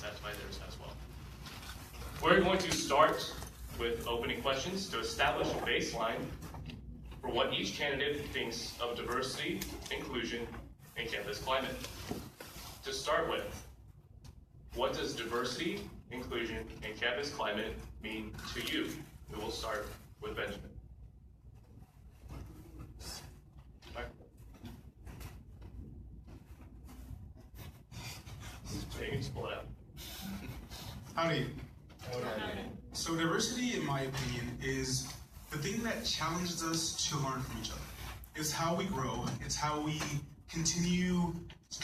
satisfy theirs as well. We're going to start with opening questions to establish a baseline for what each candidate thinks of diversity, inclusion, and campus climate. To start with, what does diversity, inclusion, and campus climate mean to you? We will start with Benjamin. You can just pull it out. Howdy. So diversity, in my opinion, is the thing that challenges us to learn from each other. It's how we grow. It's how we continue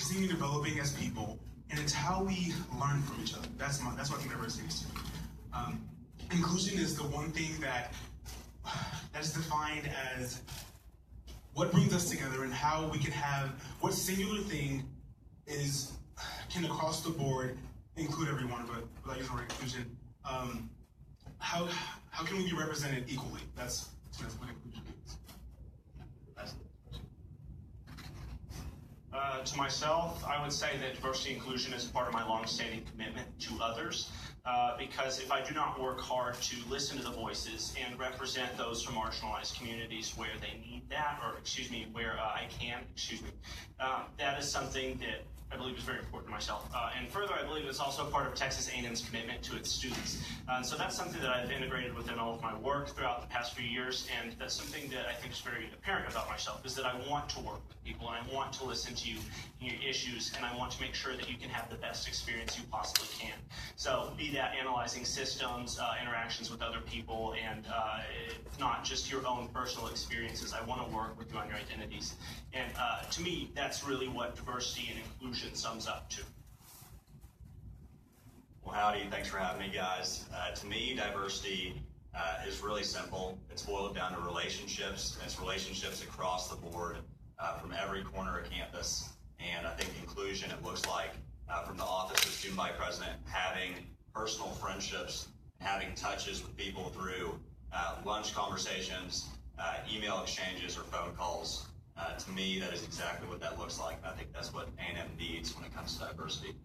developing as people, and it's how we learn from each other. That's what I think diversity is to me. Inclusion is the one thing that is defined as what brings us together and how we can have what singular thing can across the board include everyone, but without using the word inclusion. How can we be represented equally? That's what inclusion is. To myself, I would say that diversity inclusion is part of my long-standing commitment to others, because if I do not work hard to listen to the voices and represent those from marginalized communities where they need that, or where I can, that is something that I believe is very important to myself. And further, I believe it's also part of Texas A&M's commitment to its students. So that's something that I've integrated within all of my work throughout the past few years, and that's something that I think is very apparent about myself, is that I want to work with people, and I want to listen to you and your issues, and I want to make sure that you can have the best experience you possibly can. So be that analyzing systems, interactions with other people, and not just your own personal experiences. I want to work with you on your identities. And to me, that's really what diversity and inclusion sums up to. Well, howdy, thanks for having me, guys. To me, diversity is really simple. It's boiled down to relationships, and it's relationships across the board from every corner of campus. And I think inclusion, it looks like from the office of student body president, having personal friendships, having touches with people through lunch conversations, email exchanges, or phone calls. To me, that is exactly what that looks like. I think that's what A&M needs when it comes to diversity.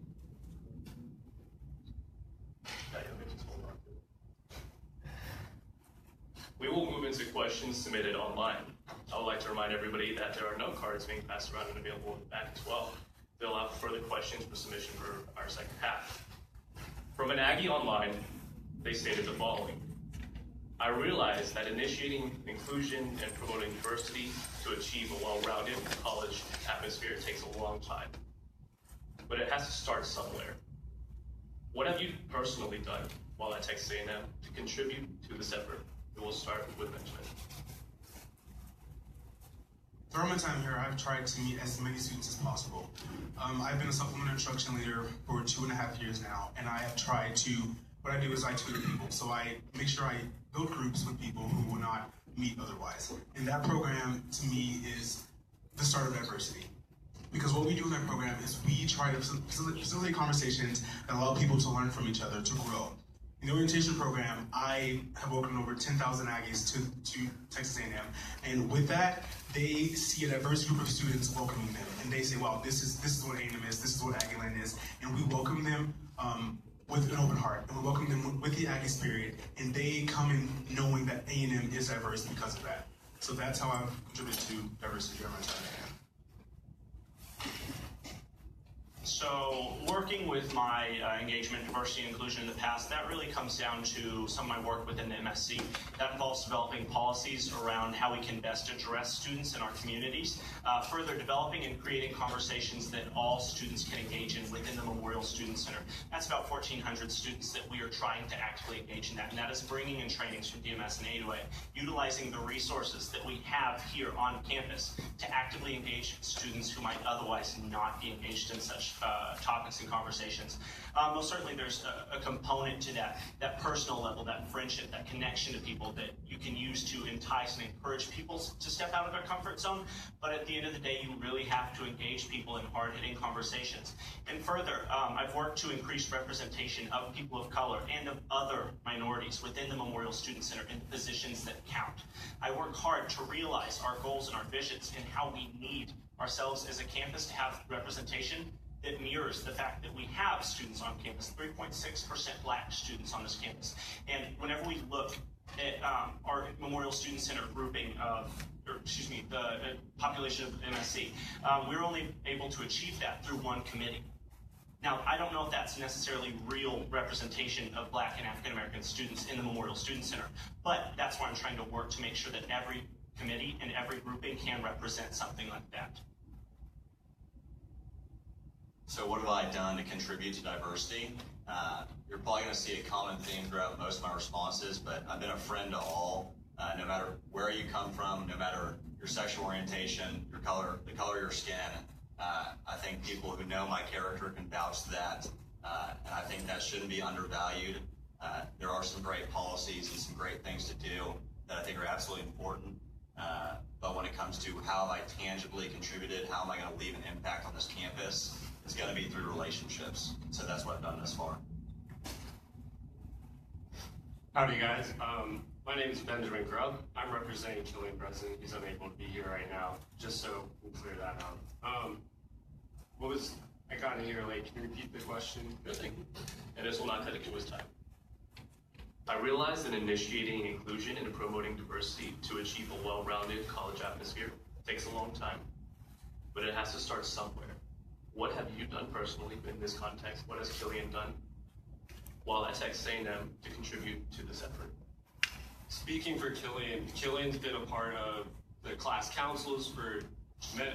We will move into questions submitted online. I would like to remind everybody that there are note cards being passed around and available in the back as well. They'll allow further questions for submission for our second half. From an Aggie Online, they stated the following: I realize that initiating inclusion and promoting diversity to achieve a well-rounded college atmosphere takes a long time, but it has to start somewhere. What have you personally done while at Texas A&M to contribute to this effort? We will start with Benjamin. Throughout my time here, I've tried to meet as many students as possible. I've been a supplemental instruction leader for 2.5 years now, and I have tried to, what I do is I tutor people. So I make sure I build groups with people who will not meet otherwise. And that program, to me, is the start of diversity. Because what we do in that program is we try to facilitate conversations that allow people to learn from each other, to grow. In the orientation program, I have welcomed over 10,000 Aggies to Texas A&M, and with that, they see a diverse group of students welcoming them, and they say, wow, this is what A&M is, this is what Aggieland is, and we welcome them with an open heart, and we welcome them with the Aggie spirit, and they come in knowing that A&M is diverse because of that. So that's how I've contributed to diversity during my time at A&M. So working with my engagement, diversity, and inclusion in the past, that really comes down to some of my work within the MSC. That involves developing policies around how we can best address students in our communities, further developing and creating conversations that all students can engage in within the Memorial Student Center. That's about 1,400 students that we are trying to actively engage in that, and that is bringing in trainings from DMS and A2A, utilizing the resources that we have here on campus to actively engage students who might otherwise not be engaged in such topics and conversations. Most certainly there's a component to that personal level, that friendship, that connection to people that you can use to entice and encourage people to step out of their comfort zone. But at the end of the day, you really have to engage people in hard-hitting conversations. And further, I've worked to increase representation of people of color and of other minorities within the Memorial Student Center in positions that count. I work hard to realize our goals and our visions and how we need ourselves as a campus to have representation that mirrors the fact that we have students on campus, 3.6% Black students on this campus. And whenever we look at our Memorial Student Center grouping the population of MSC, we're only able to achieve that through one committee. Now, I don't know if that's necessarily real representation of Black and African American students in the Memorial Student Center, but that's why I'm trying to work to make sure that every committee and every grouping can represent something like that. So what have I done to contribute to diversity? You're probably going to see a common theme throughout most of my responses, but I've been a friend to all, no matter where you come from, no matter your sexual orientation, your color, the color of your skin. I think people who know my character can vouch to that, and I think that shouldn't be undervalued. There are some great policies and some great things to do that I think are absolutely important. But when it comes to how have I tangibly contributed, how am I going to leave an impact on this campus, it's going to be through relationships. So that's what I've done thus far. Howdy guys, my name is Benjamin Grubb. I'm representing Killian Brunson. He's unable to be here right now, just so we clear that out. I got in here late, can you repeat the question? Good thing. And this will not cut into his time. I realize that initiating inclusion and promoting diversity to achieve a well-rounded college atmosphere takes a long time, but it has to start somewhere. What have you done personally in this context? What has Killian done while at Texas A&M to contribute to this effort? Speaking for Killian, Killian's been a part of the class councils for, I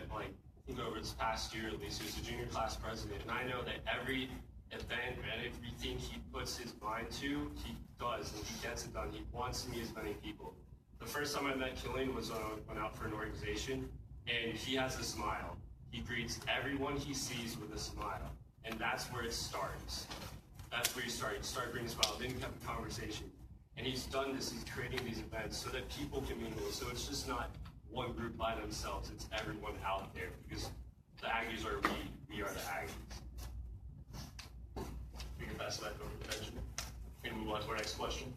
think over this past year at least. He was the junior class president, and I know that every event and everything he puts his mind to, he does, and he gets it done. He wants to meet as many people. The first time I met Killian was when I went out for an organization, and he has a smile. He greets everyone he sees with a smile, and that's where it starts. That's where you start. You start bringing a smile, then you have a conversation. And he's done this, he's creating these events so that people can mingle. So it's just not one group by themselves, it's everyone out there, because the Aggies are we are the Aggies. We can pass it back over to Benjamin. We can move on to our next question.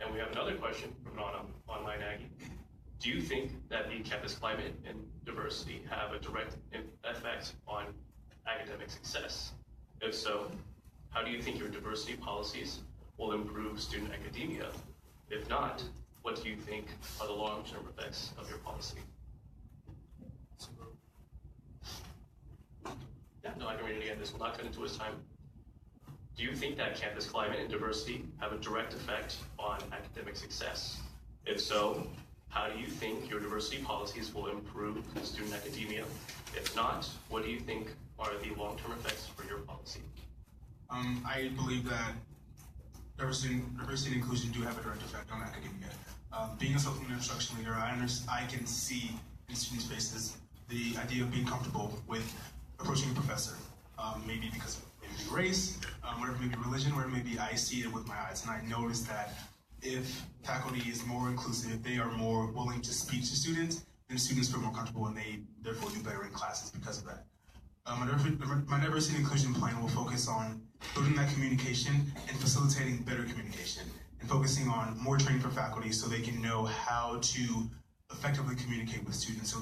And we have another question from an online Aggie. Do you think that the campus climate and diversity have a direct effect on academic success? If so, how do you think your diversity policies will improve student academia? If not, what do you think are the long-term effects of your policy? Yeah, no, I can read it again. This will not cut into his time. Do you think that campus climate and diversity have a direct effect on academic success? If so, how do you think your diversity policies will improve student academia? If not, what do you think are the long-term effects for your policy? I believe that diversity and inclusion do have a direct effect on academia. Being a supplemental instruction leader, I can see in students' faces the idea of being comfortable with approaching a professor. Maybe because of maybe race, whatever may be religion, whatever may be, I see it with my eyes, and I notice that if faculty is more inclusive, if they are more willing to speak to students, then students feel more comfortable and they therefore do better in classes because of that. My diversity and inclusion plan will focus on building that communication and facilitating better communication, and focusing on more training for faculty so they can know how to effectively communicate with students so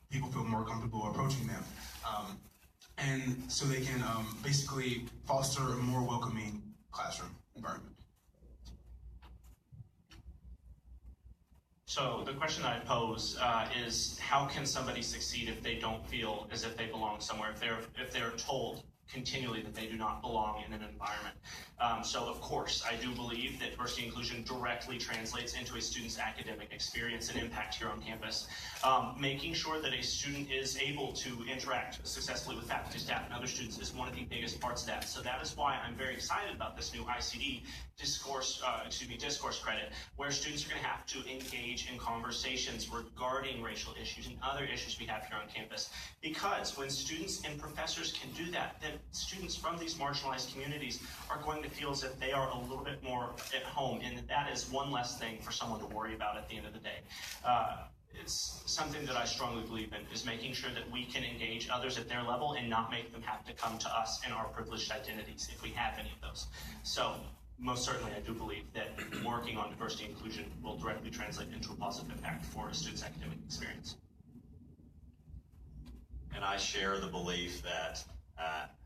people feel more comfortable approaching them. And so they can basically foster a more welcoming classroom environment. So the question I pose is, how can somebody succeed if they don't feel as if they belong somewhere, if they're told continually that they do not belong in an environment? So of course, I do believe that diversity and inclusion directly translates into a student's academic experience and impact here on campus. Making sure that a student is able to interact successfully with faculty, staff, and other students is one of the biggest parts of that. So that is why I'm very excited about this new ICD discourse credit, where students are going to have to engage in conversations regarding racial issues and other issues we have here on campus. Because when students and professors can do that, then students from these marginalized communities are going to feel as if they are a little bit more at home, and that is one less thing for someone to worry about at the end of the day. It's something that I strongly believe in, is making sure that we can engage others at their level and not make them have to come to us in our privileged identities, if we have any of those. So most certainly I do believe that working on diversity and inclusion will directly translate into a positive impact for a student's academic experience. And I share the belief that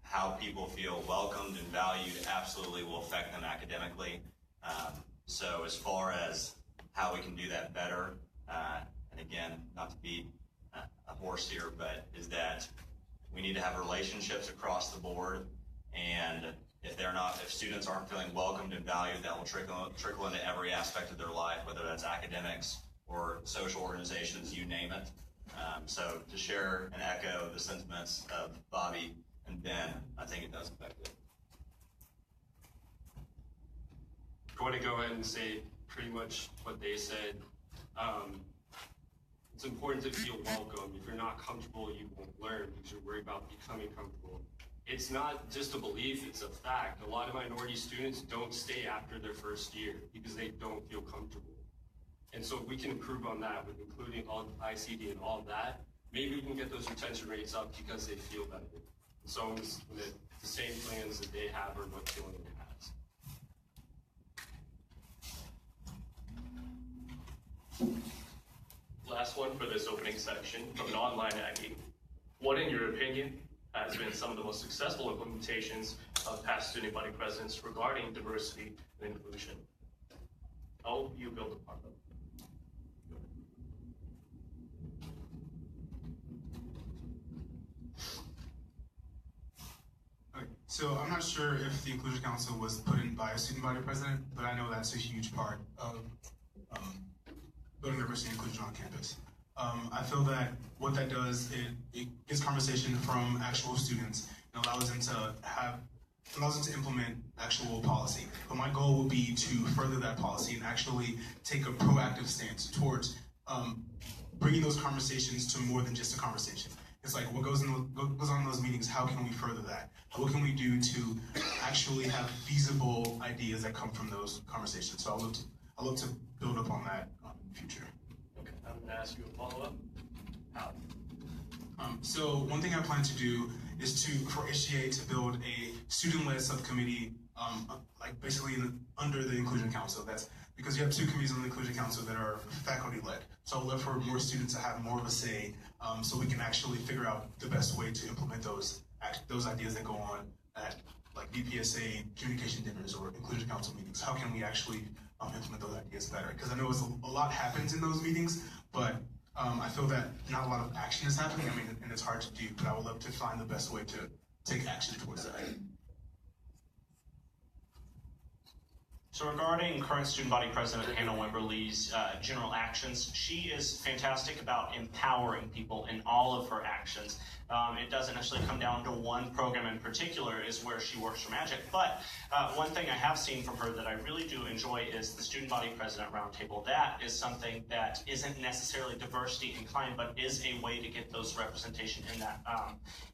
how people feel welcomed and valued absolutely will affect them academically. So as far as how we can do that better, and again, not to beat a horse here, but is that we need to have relationships across the board, and if students aren't feeling welcomed and valued, that will trickle into every aspect of their life, whether that's academics or social organizations, you name it. So to share and echo the sentiments of Bobby and Ben, I think it does affect it. I want to go ahead and say pretty much what they said. It's important to feel welcome. If you're not comfortable, you won't learn because you're worried about becoming comfortable. It's not just a belief, it's a fact. A lot of minority students don't stay after their first year because they don't feel comfortable. And so if we can improve on that with including all ICD and all that, maybe we can get those retention rates up because they feel better. So the same plans that they have are what Killian has. Last one for this opening section from an online Aggie. What, in your opinion, has been some of the most successful implementations of past student body presidents regarding diversity and inclusion? How you build upon them? Okay, so I'm not sure if the Inclusion Council was put in by a student body president, but I know that's a huge part of building diversity and inclusion on campus. I feel that what that does, it gets conversation from actual students and allows them to implement actual policy. But my goal will be to further that policy and actually take a proactive stance towards bringing those conversations to more than just a conversation. It's like what goes on in those meetings, how can we further that? What can we do to actually have feasible ideas that come from those conversations? So I'll look to build up on that in the future. Okay, I'm going to ask you a follow-up. How? So one thing I plan to do is for SGA to build a student-led subcommittee, like basically under the Inclusion Council. That's because you have two committees on the Inclusion Council that are faculty-led. So I'd love for more students to have more of a say, so we can actually figure out the best way to implement those ideas that go on at like BPSA communication dinners or Inclusion Council meetings. How can we actually implement those ideas better? Because I know a lot happens in those meetings, but I feel that not a lot of action is happening. I mean, and it's hard to do, but I would love to find the best way to take action towards that. So regarding current student body president Hannah Wimberly's general actions, she is fantastic about empowering people in all of her actions. It doesn't necessarily come down to one program in particular is where she works her magic, but one thing I have seen from her that I really do enjoy is the Student Body President Roundtable. That is something that isn't necessarily diversity inclined, but is a way to get those representation in that,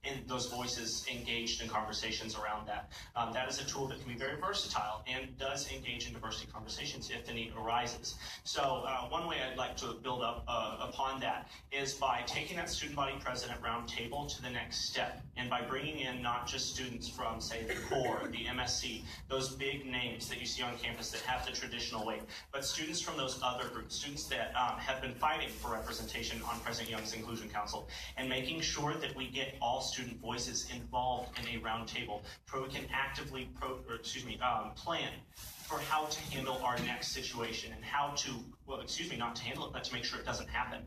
in those voices engaged in conversations around that. That is a tool that can be very versatile and does engage in diversity conversations if the need arises. So one way I'd like to build up upon that is by taking that Student Body President Roundtable to the next step, and by bringing in not just students from, say, the core, the MSC, those big names that you see on campus that have the traditional weight, but students from those other groups, students that have been fighting for representation on President Young's Inclusion Council, and making sure that we get all student voices involved in a roundtable, so we can actively plan for how to handle our next situation and how to, well, not to handle it, but to make sure it doesn't happen,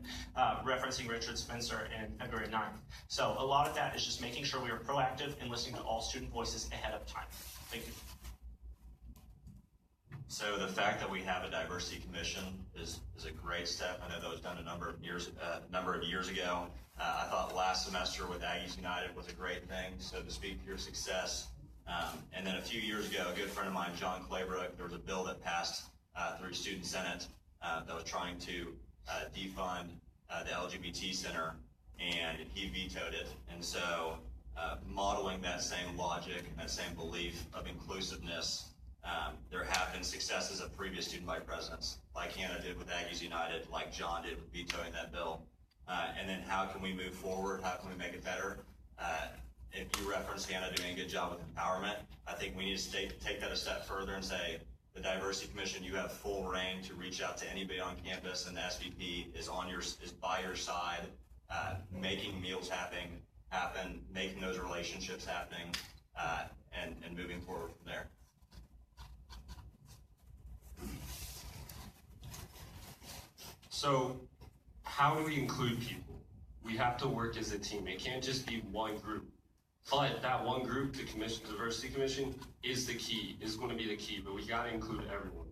referencing Richard Spencer in February 9th. So a lot of that is just making sure we are proactive and listening to all student voices ahead of time. Thank you. So the fact that we have a diversity commission is a great step. I know that was done a number of years ago. I thought last semester with Aggies United was a great thing. So to speak to your success. And then a few years ago, a good friend of mine, John Claybrook, there was a bill that passed through Student Senate that was trying to defund the LGBT Center, and he vetoed it. And so modeling that same logic and that same belief of inclusiveness, there have been successes of previous student body presidents, like Hannah did with Aggies United, like John did with vetoing that bill. And then how can we move forward? How can we make it better? If you reference Hannah doing a good job with empowerment, I think we need to take that a step further and say, the Diversity Commission, you have full reign to reach out to anybody on campus, and the SBP is by your side, making meals happen, happen, making those relationships happening, and moving forward from there. So how do we include people? We have to work as a team. It can't just be one group. But that one group, the Diversity Commission, is going to be the key, but we got to include everyone.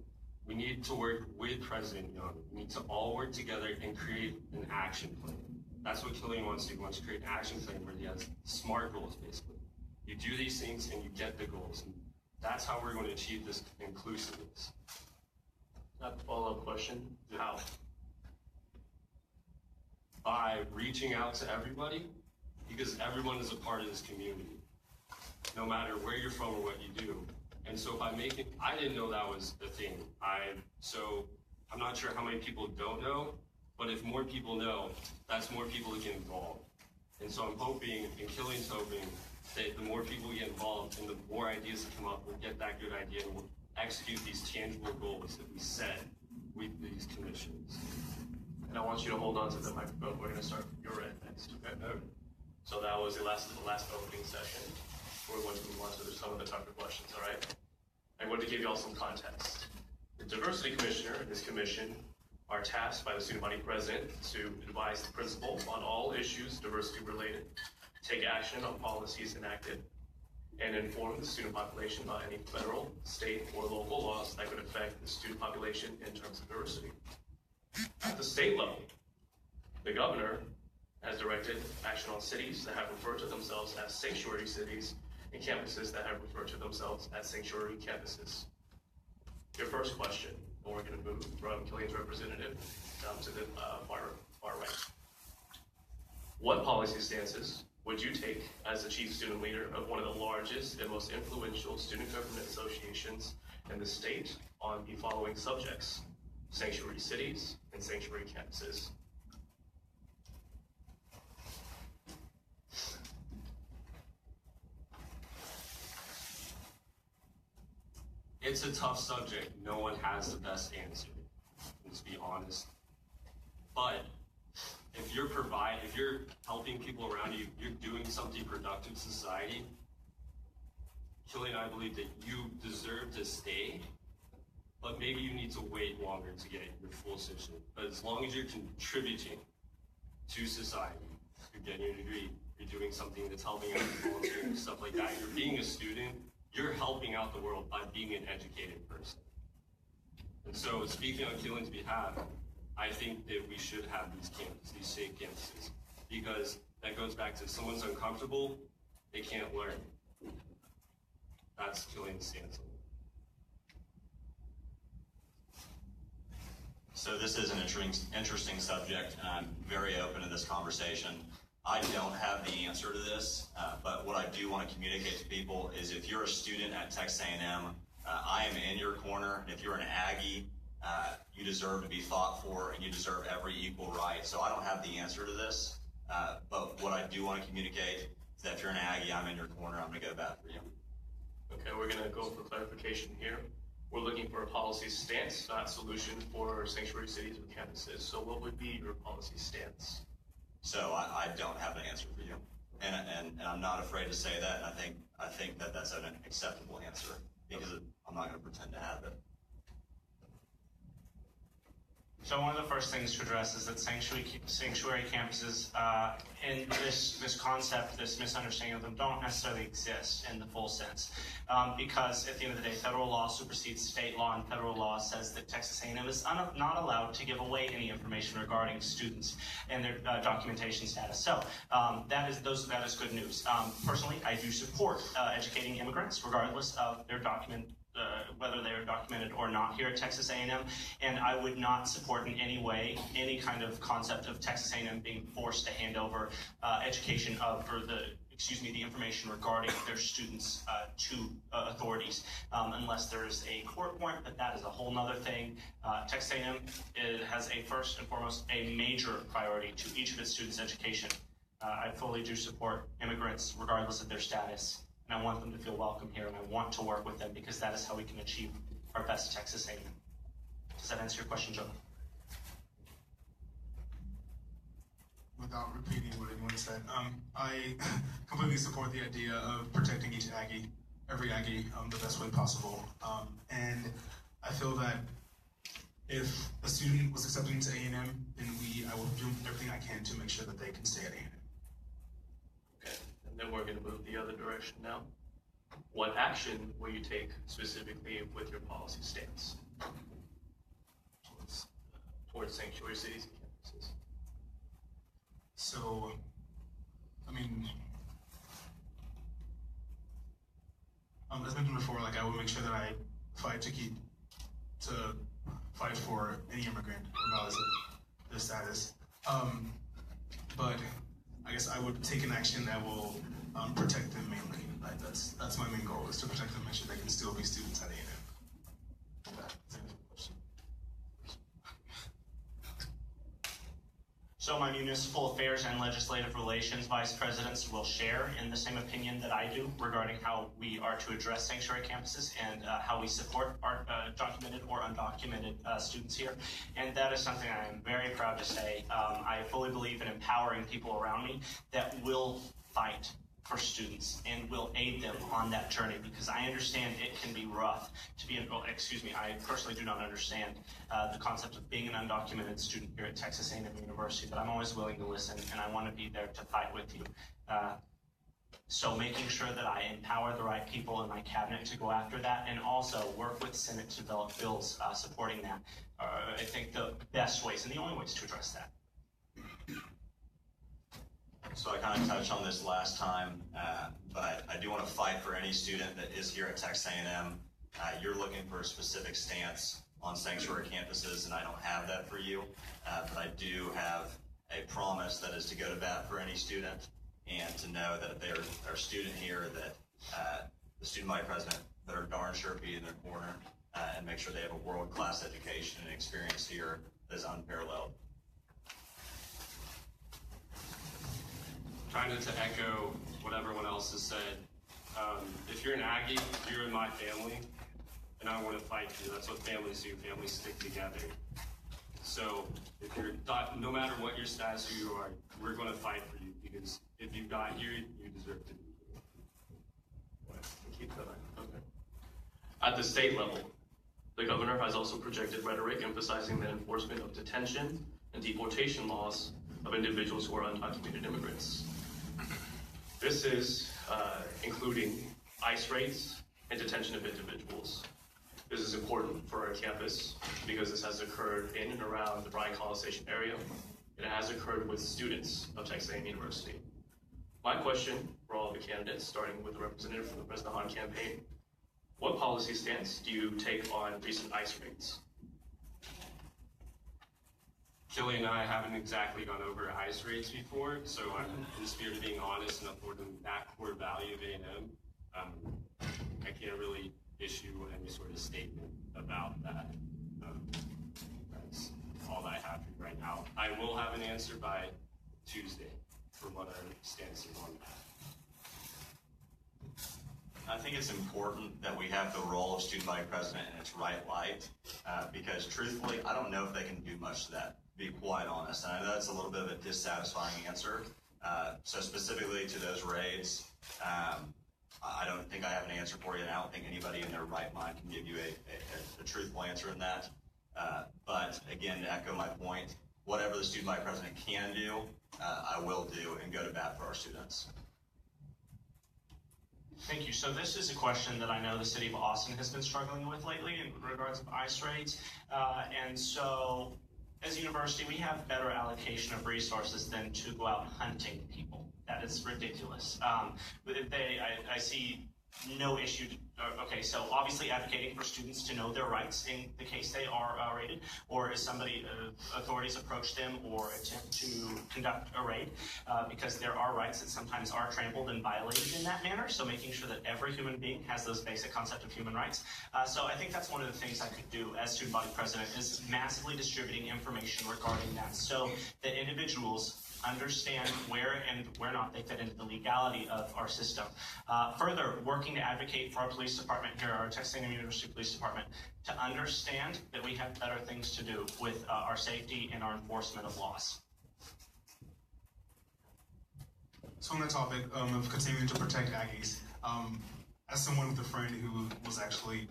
We need to work with President Young. We need to all work together and create an action plan. That's what Killian wants to do. He wants to create an action plan where he has SMART goals, basically. You do these things and you get the goals. And that's how we're going to achieve this inclusiveness. Not a follow-up question. How? By reaching out to everybody, because everyone is a part of this community, no matter where you're from or what you do. And so by I didn't know that was a thing. So I'm not sure how many people don't know, but if more people know, that's more people that get involved. And so I'm hoping, and Killian's hoping, that the more people get involved and the more ideas that come up, we'll get that good idea and we'll execute these tangible goals that we set with these commissions. And I want you to hold on to the microphone. We're going to start from your end next. Okay? So that was the last opening session. We're going to move on to some of the tougher questions, all right? I want to give you all some context. The Diversity Commissioner and his commission are tasked by the student body president to advise the principal on all issues diversity related, take action on policies enacted, and inform the student population about any federal, state, or local laws that could affect the student population in terms of diversity. At the state level, the governor has directed action on cities that have referred to themselves as sanctuary cities and campuses that have referred to themselves as sanctuary campuses. Your first question, and we're going to move from Killian's representative down to the far right. What policy stances would you take as the chief student leader of one of the largest and most influential student government associations in the state on the following subjects: sanctuary cities and sanctuary campuses? It's a tough subject. No one has the best answer, let's be honest. But if you're helping people around you, you're doing something productive to society, Killian and I believe that you deserve to stay, but maybe you need to wait longer to get your full citizenship. But as long as you're contributing to society, you're getting your degree, you're doing something that's helping out, volunteering, stuff like that, you're being a student, you're helping out the world by being an educated person. And so speaking on Killian's behalf, I think that we should have these campuses, these safe campuses, because that goes back to if someone's uncomfortable, they can't learn. That's Killian's stance. So this is an interesting subject, and I'm very open to this conversation. I don't have the answer to this, but what I do want to communicate to people is if you're a student at Texas A&M, I am in your corner, and if you're an Aggie, you deserve to be fought for, and you deserve every equal right. So I don't have the answer to this, but what I do want to communicate is that if you're an Aggie, I'm in your corner, I'm going to go bat for you. Okay, we're going to go for clarification here. We're looking for a policy stance, not solution for sanctuary cities or campuses. So what would be your policy stance? So I don't have an answer for you, and I'm not afraid to say that. And I think that that's an acceptable answer because I'm not going to pretend to have it. So one of the first things to address is that sanctuary campuses, in this concept, this misunderstanding of them, don't necessarily exist in the full sense, because at the end of the day, federal law supersedes state law, and federal law says that Texas A&M is not allowed to give away any information regarding students and their documentation status. So that is good news. Personally, I do support educating immigrants, regardless of their whether they are documented or not here at Texas A&M, and I would not support in any way any kind of concept of Texas A&M being forced to hand over education the information regarding their students to authorities, unless there is a court warrant, but that is a whole nother thing. Texas A&M has first and foremost a major priority to each of its students' education. I fully do support immigrants regardless of their status. And I want them to feel welcome here, and I want to work with them because that is how we can achieve our best Texas A&M. Does that answer your question, Joe? without repeating what anyone said, I completely support the idea of protecting each Aggie, every Aggie, the best way possible. And I feel that if a student was accepted into A&M, then I will do everything I can to make sure that they can stay at A&M. Okay, and then we're going to move the other direction now. What action will you take specifically with your policy stance towards sanctuary cities and campuses? So, I mean, as mentioned before, like I will make sure that I fight for any immigrant, regardless of their status. But I guess I would take an action that will protect them mainly. Like that's my main goal, is to protect them, make sure they can still be students at A&M. So my municipal affairs and legislative relations vice presidents will share in the same opinion that I do regarding how we are to address sanctuary campuses and how we support our documented or undocumented students here. And that is something I am very proud to say. I fully believe in empowering people around me that will fight for students and will aid them on that journey, because I understand it can be rough to be I personally do not understand the concept of being an undocumented student here at Texas A&M University, but I'm always willing to listen, and I want to be there to fight with you. So making sure that I empower the right people in my cabinet to go after that, and also work with Senate to develop bills supporting that, I think the best ways and the only ways to address that. So I kind of touched on this last time, but I do want to fight for any student that is here at Texas A&M. You're looking for a specific stance on sanctuary campuses, and I don't have that for you, but I do have a promise that is to go to bat for any student, and to know that if they're a student here, that the student body president better darn sure be in their corner and make sure they have a world-class education and experience here that is unparalleled. Trying to echo what everyone else has said. If you're an Aggie, you're in my family, and I want to fight for you. That's what families do. Families stick together. So if you're no matter what your status or you are, we're going to fight for you, because if you got here, you deserve to be here. Keep going. Okay. At the state level, the governor has also projected rhetoric emphasizing the enforcement of detention and deportation laws of individuals who are undocumented immigrants. This is including ICE raids and detention of individuals. This is important for our campus because this has occurred in and around the Bryan College Station area, and it has occurred with students of Texas A&M University. My question for all of the candidates, starting with the representative from the President Hahn campaign, what policy stance do you take on recent ICE raids? Kelly and I haven't exactly gone over ICE rates before, so I'm in the spirit of being honest and upholding that core value of A&M. I can't really issue any sort of statement about that. That's all that I have for you right now. I will have an answer by Tuesday for what our stance is on that. I think it's important that we have the role of student body president in its right light, because truthfully, I don't know if they can do much to that, to be quite honest. And I know that's a little bit of a dissatisfying answer. So specifically to those raids, I don't think I have an answer for you, and I don't think anybody in their right mind can give you a truthful answer in that. But again, to echo my point, whatever the student body president can do, I will do and go to bat for our students. Thank you. So this is a question that I know the city of Austin has been struggling with lately in regards of ICE raids. And so as a university, we have better allocation of resources than to go out hunting people. That is ridiculous. I see no issue. Okay, so obviously advocating for students to know their rights in the case they are raided, or if authorities approach them or attempt to conduct a raid, because there are rights that sometimes are trampled and violated in that manner. So making sure that every human being has those basic concept of human rights. So I think that's one of the things I could do as student body president, is massively distributing information regarding that, so that individuals understand where and where not they fit into the legality of our system. Further, working to advocate for our police department here, our Texas A&M University Police Department, to understand that we have better things to do with our safety and our enforcement of laws. So on the topic of continuing to protect Aggies, as someone with a friend who was actually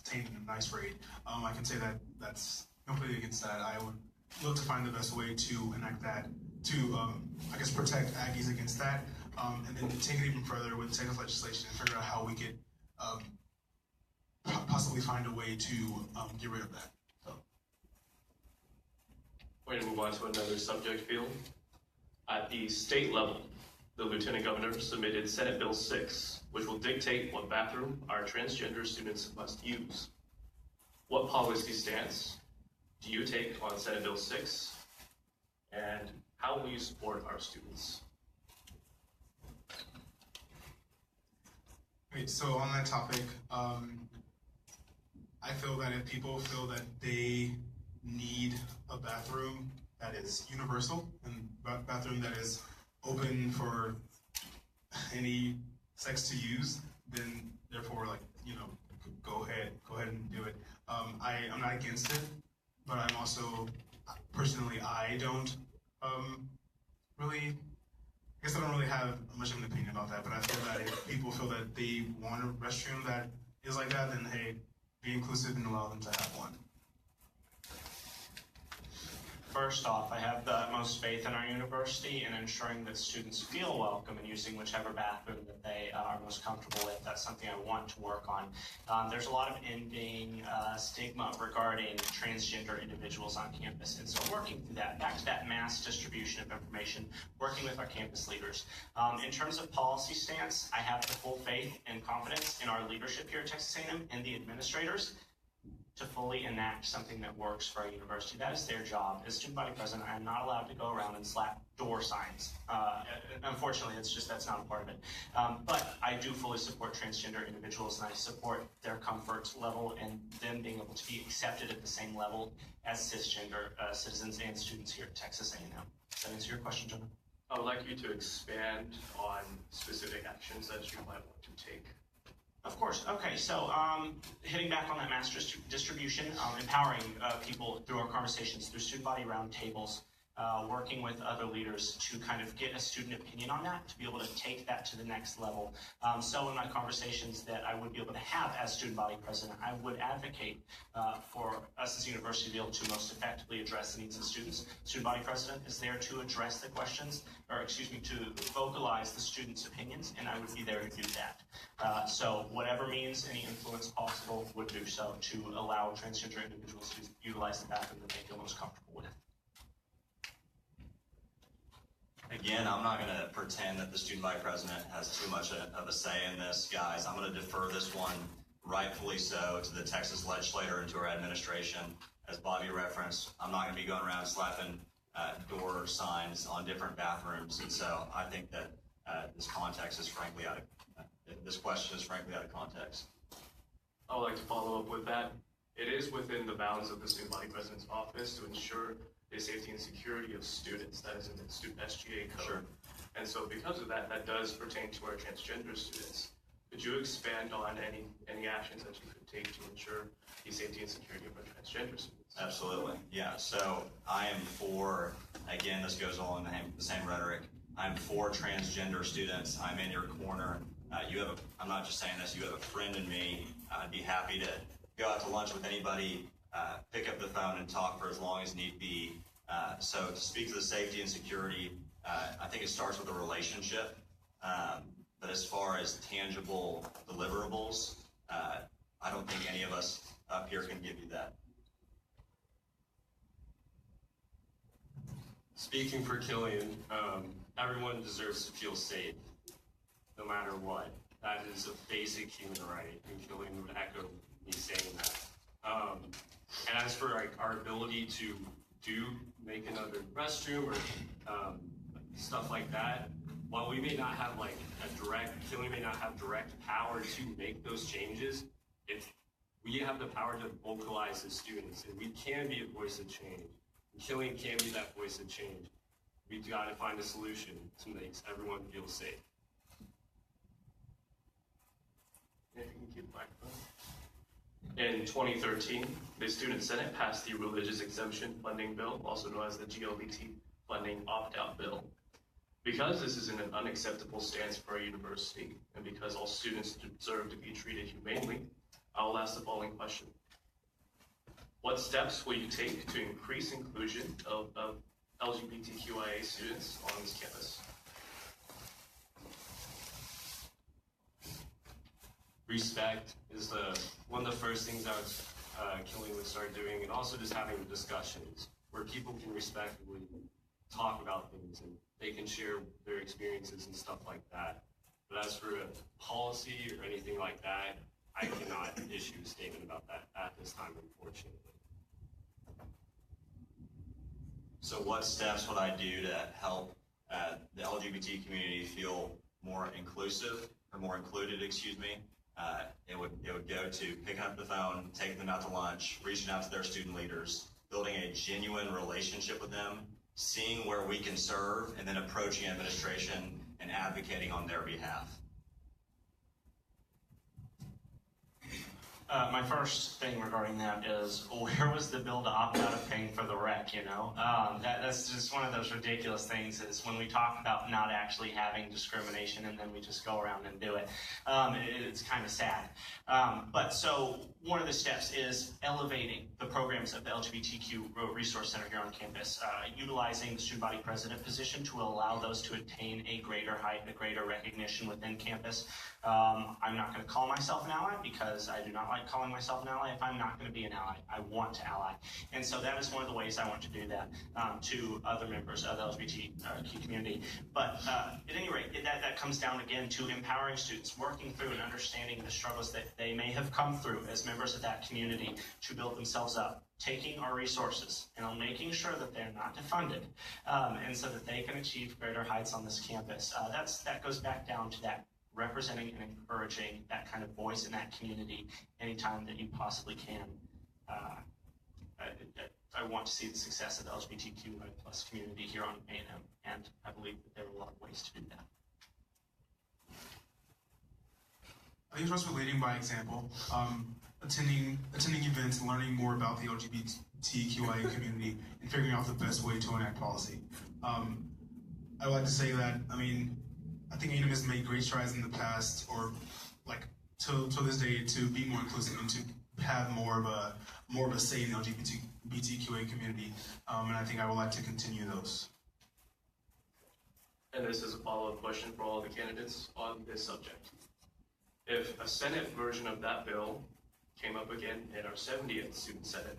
detained in a nice raid, I can say that that's completely against that. I would look to find the best way to enact that, to I guess protect Aggies against that, and then take it even further with Texas legislation and figure out how we could possibly find a way to get rid of that. So. We're going to move on to another subject field. At the state level, the Lieutenant Governor submitted Senate Bill 6, which will dictate what bathroom our transgender students must use. What policy stance do you take on Senate Bill 6, and how will you support our students? Great, so on that topic, I feel that if people feel that they need a bathroom that is universal and bathroom that is open for any sex to use, then therefore, like, you know, go ahead and do it. I'm not against it, but I'm also, personally, I don't really, I guess I don't really have much of an opinion about that, but I feel that if people feel that they want a restroom that is like that, then hey, be inclusive and allow them to have one. First off, I have the utmost faith in our university in ensuring that students feel welcome in using whichever bathroom that they are most comfortable with. That's something I want to work on. There's a lot of ending stigma regarding transgender individuals on campus, and so working through that, back to that mass distribution of information, working with our campus leaders. In terms of policy stance, I have the full faith and confidence in our leadership here at Texas A&M and the administrators to fully enact something that works for our university. That is their job. As student body president, I am not allowed to go around and slap door signs. Unfortunately, that's not a part of it. But I do fully support transgender individuals, and I support their comfort level and them being able to be accepted at the same level as cisgender citizens and students here at Texas A&M. Does that answer your question, Jonah? I would like you to expand on specific actions that you might want to take. Of course. Okay, so hitting back on that mass distribution, empowering people through our conversations, through student body roundtables, working with other leaders to kind of get a student opinion on that, to be able to take that to the next level. So in my conversations that I would be able to have as student body president, I would advocate for us as a university to be able to most effectively address the needs of students. Student body president is there to address the questions, or excuse me, to vocalize the students' opinions, and I would be there to do that. So whatever means, any influence possible would do so to allow transgender individuals to utilize the bathroom that they feel most comfortable with. Again, I'm not going to pretend that the student body president has too much of a say in this, guys. I'm going to defer this one, rightfully so, to the Texas legislature and to our administration. As Bobby referenced, I'm not going to be going around slapping door signs on different bathrooms, and so I think that this context is frankly this question is frankly out of context. I would like to follow up with that. It is within the bounds of the student body president's office to ensure the safety and security of students. That is in the student SGA code. Sure. And so because of that, that does pertain to our transgender students. Could you expand on any actions that you could take to ensure the safety and security of our transgender students? Absolutely. Yeah, so I am for, again, this goes along the same rhetoric. I'm for transgender students. I'm in your corner. I'm not just saying this, you have a friend in me. I'd be happy to go out to lunch with anybody, pick up the phone and talk for as long as need be. So to speak to the safety and security, I think it starts with a relationship. But as far as tangible deliverables, I don't think any of us up here can give you that. Speaking for Killian, everyone deserves to feel safe, no matter what. That is a basic human right, and Killian would echo me saying that. And as for our ability to make another restroom or stuff like that, while we may not have Killian may not have direct power to make those changes, if we have the power to vocalize as students, and we can be a voice of change. Killian can be that voice of change. We've got to find a solution to make everyone feel safe. If you can keep the microphone. In 2013, the Student Senate passed the Religious Exemption Funding Bill, also known as the GLBT Funding Opt-out Bill. Because this is an unacceptable stance for our university, and because all students deserve to be treated humanely, I will ask the following question. What steps will you take to increase inclusion of LGBTQIA students on this campus? Respect is one of the first things that Killian would start doing, and also just having discussions where people can respectfully talk about things and they can share their experiences and stuff like that. But as for a policy or anything like that, I cannot issue a statement about that at this time, unfortunately. So what steps would I do to help the LGBT community feel more inclusive, or more included, excuse me? It would go to picking up the phone, taking them out to lunch, reaching out to their student leaders, building a genuine relationship with them, seeing where we can serve, and then approaching administration and advocating on their behalf. My first thing regarding that is, where was the bill to opt out of paying for the rec, you know? That's just one of those ridiculous things, is when we talk about not actually having discrimination and then we just go around and do it. It's kind of sad. But so one of the steps is elevating the programs of the LGBTQ Resource Center here on campus, utilizing the student body president position to allow those to attain a greater height, a greater recognition within campus. I'm not going to call myself an ally because I do not like calling myself an ally if I'm not going to be an ally. I want to ally. And so that is one of the ways I want to do that to other members of the LGBTQ community. But at any rate, that comes down again to empowering students, working through and understanding the struggles that they may have come through as members of that community to build themselves up, taking our resources and on making sure that they're not defunded, and so that they can achieve greater heights on this campus. That goes back down to that representing and encouraging that kind of voice in that community anytime that you possibly can. I want to see the success of the LGBTQI+ community here on A&M, and I believe that there are a lot of ways to do that. I think trust relating by example, attending events and learning more about the LGBTQIA community and figuring out the best way to enact policy. I would like to say that, I think A&M has made great strides in the past, or like to this day, to be more inclusive and to have more of a say in the LGBTQA community, and I think I would like to continue those. And this is a follow-up question for all the candidates on this subject. If a Senate version of that bill came up again in our 70th Student Senate,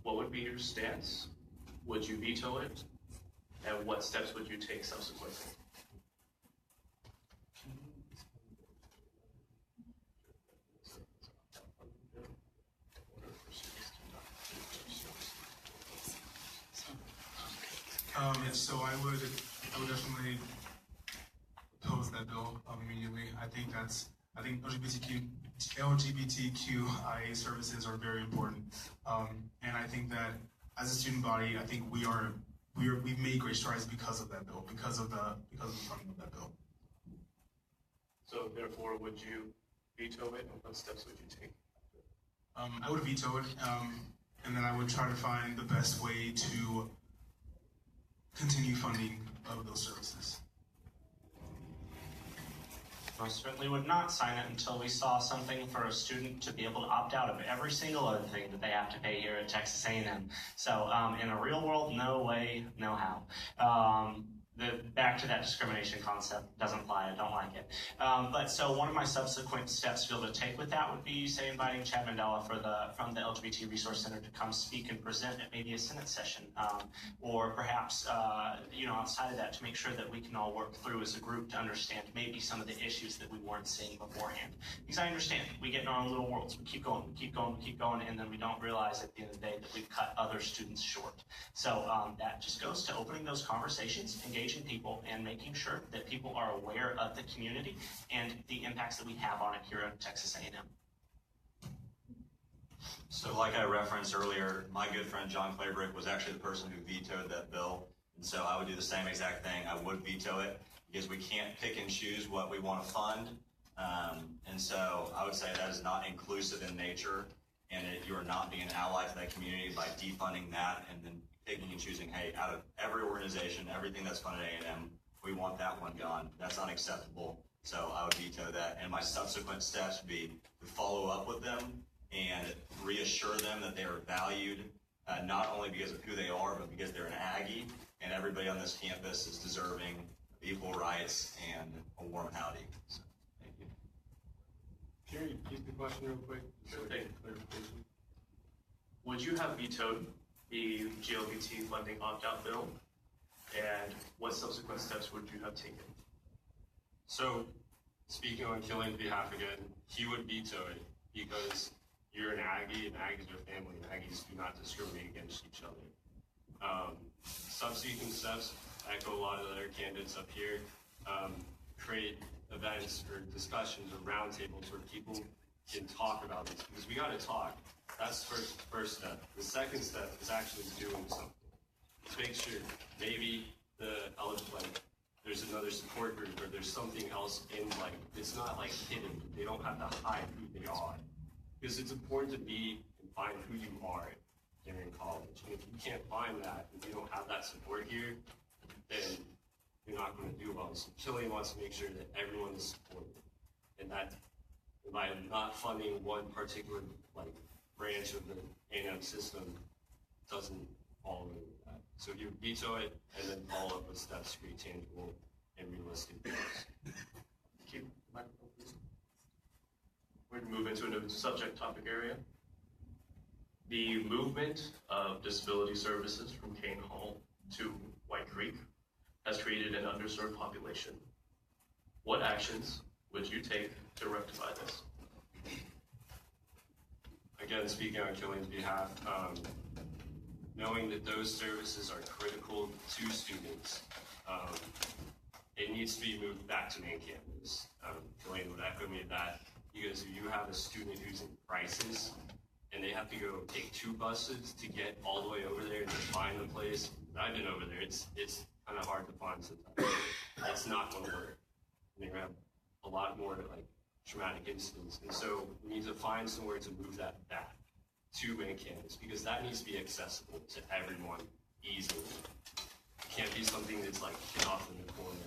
what would be your stance? Would you veto it? And what steps would you take subsequently? Yes, so I would definitely oppose that bill immediately. I think LGBTQIA services are very important, and I think that as a student body, I think we've made great strides because of that bill, because of the funding of that bill. So therefore, would you veto it, and what steps would you take? I would veto it, and then I would try to find the best way to continue funding of those services. Most certainly would not sign it until we saw something for a student to be able to opt out of every single other thing that they have to pay here at Texas A&M. So in a real world, no way, no how. Back to that discrimination concept, doesn't apply, I don't like it. But so one of my subsequent steps to be able to take with that would be, say, inviting Chad Mandela from the LGBT Resource Center to come speak and present at maybe a Senate session, or perhaps outside of that, to make sure that we can all work through as a group to understand maybe some of the issues that we weren't seeing beforehand. Because I understand, we get in our own little worlds, we keep going, and then we don't realize at the end of the day that we've cut other students short. So that just goes to opening those conversations, engaging people, and making sure that people are aware of the community and the impacts that we have on it here at Texas A&M. So like I referenced earlier, my good friend John Claybrick was actually the person who vetoed that bill. And so I would do the same exact thing. I would veto it because we can't pick and choose what we want to fund. And so I would say that is not inclusive in nature, and you are not being an ally to that community by defunding that and then picking and choosing, hey, out of every organization, everything that's funded at A&M, We want that one gone. That's unacceptable. So I would veto that. And my subsequent steps would be to follow up with them and reassure them that they are valued, not only because of who they are, but because they're an Aggie, and everybody on this campus is deserving of equal rights and a warm howdy. So, thank you. Jerry, repeat the question real quick. Sure thing. Clarification. Would you have vetoed the GLBT funding opt-out bill? And what subsequent steps would you have taken? So, speaking on Killing's behalf again, he would veto it because you're an Aggie, and Aggies are family, and Aggies do not discriminate against each other. Subsequent steps, echo a lot of the other candidates up here, create events or discussions or roundtables where people can talk about this, because we gotta talk. That's the first step. The second step is actually doing something. Let's make sure maybe there's another support group or there's something else in, like, it's not like hidden. They don't have to hide who they are. Because it's important to be and find who you are during college. And if you can't find that, if you don't have that support here, then you're not going to do well. So Killian wants to make sure that everyone is supported. And that by not funding one particular branch of the A&M system doesn't fall into that. So you veto it and then follow up with steps to create tangible and realistic goals. Keep the microphone, please. We're going to move into a new subject topic area. The movement of disability services from Kane Hall to White Creek has created an underserved population. What actions would you take to rectify this? Again, speaking on Killian's behalf, knowing that those services are critical to students, it needs to be moved back to main campus. Killian would echo me that, because if you have a student who's in crisis and they have to go take 2 buses to get all the way over there and to find the place, I've been over there, it's kind of hard to find sometimes. It's not going to work. And you're going to have a lot more traumatic incidents. And so we need to find somewhere to move that back to main campus, because that needs to be accessible to everyone easily. It can't be something that's hid off in the corner